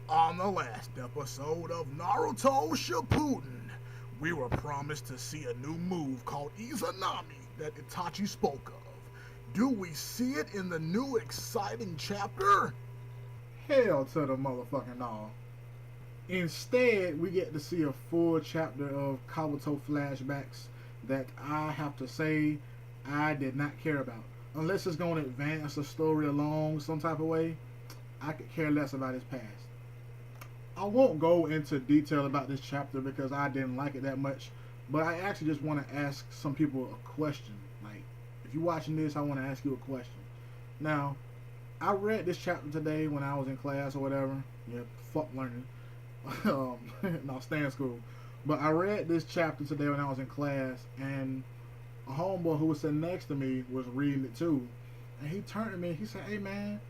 On the last episode of Naruto Shippuden, we were promised to see a new move called Izanami that Itachi spoke of. Do we see it in the new exciting chapter? Hell to the motherfucking no. Instead, we get to see a full chapter of Kabuto flashbacks that I have to say I did not care about. Unless it's going to advance the story along some type of way, I could care less about his past. I won't go into detail about this chapter because I didn't like it that much, but I actually just want to ask some people a question. Like, if you're watching this, I want to ask you a question. Now, I read this chapter today when I was in class or whatever. Yeah, fuck learning. No, stay in school. But I read this chapter today when I was in class, and a homeboy who was sitting next to me was reading it too. And he turned to me and he said, "Hey man,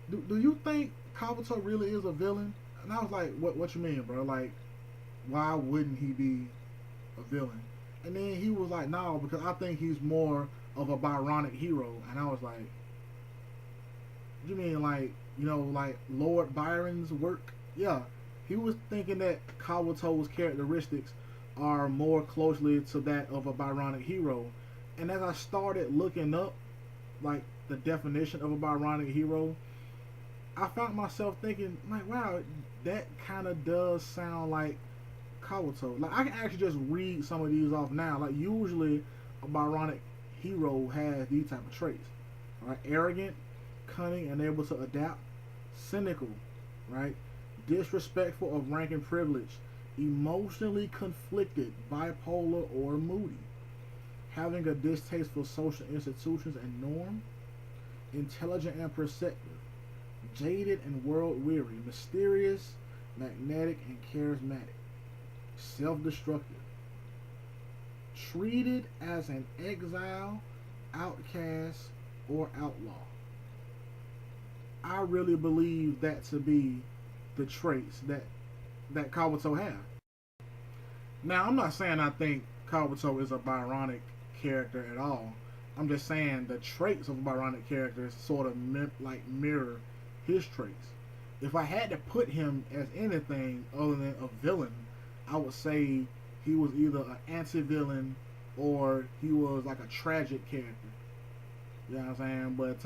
do you think Kabuto really is a villain?" And I was like, what you mean, bro? Like, why wouldn't he be a villain? And then he was like, no, because I think he's more of a Byronic hero. And I was like, what you mean, like, like Lord Byron's work? Yeah, he was thinking that Kabuto's characteristics are more closely to that of a Byronic hero. And as I started looking up, like, the definition of a Byronic hero, I found myself thinking, like, wow, that kind of does sound like Kabuto. Like, I can actually just read some of these off now. Like, usually a Byronic hero has these type of traits. Right? Arrogant, cunning, and able to adapt. Cynical, right? Disrespectful of rank and privilege. Emotionally conflicted, bipolar, or moody. Having a distaste for social institutions and norm. Intelligent and perceptive. Jaded and world-weary, mysterious, magnetic, and charismatic, self-destructive, treated as an exile, outcast, or outlaw. I really believe that to be the traits that Kabuto has. Now, I'm not saying I think Kabuto is a Byronic character at all. I'm just saying the traits of a Byronic character sort of mirror his traits. If I had to put him as anything other than a villain, I would say he was either an anti-villain or he was like a tragic character. You know what I'm saying? But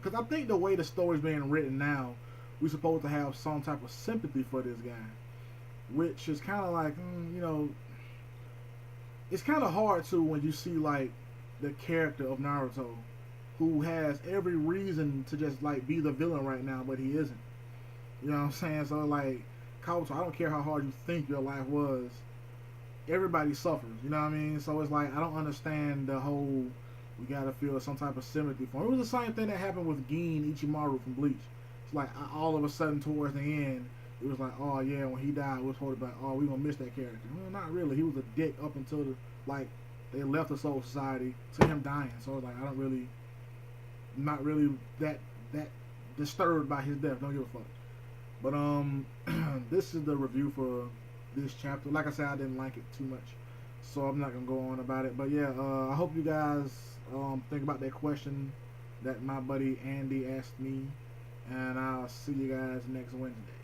because I think the way the story's being written now, we're supposed to have some type of sympathy for this guy, which is kind of like, it's kind of hard to when you see like the character of Naruto, who has every reason to just like be the villain right now, but he isn't. You know what I'm saying? So like, Kabuto, I don't care how hard you think your life was, everybody suffers. You know what I mean? So it's like, I don't understand the whole we gotta feel some type of sympathy for him. It was the same thing that happened with Gin Ichimaru from Bleach. It's like all of a sudden towards the end, it was like, oh yeah, when he died, we was told about, oh, we gonna miss that character. Well, not really. He was a dick up until they left the Soul Society to him dying. So it's like, I don't really. Not really that disturbed by his death. Don't give a fuck. But this is the review for this chapter. Like I said, I didn't like it too much, so I'm not gonna go on about it. But yeah, I hope you guys think about that question that my buddy Andy asked me, and I'll see you guys next Wednesday.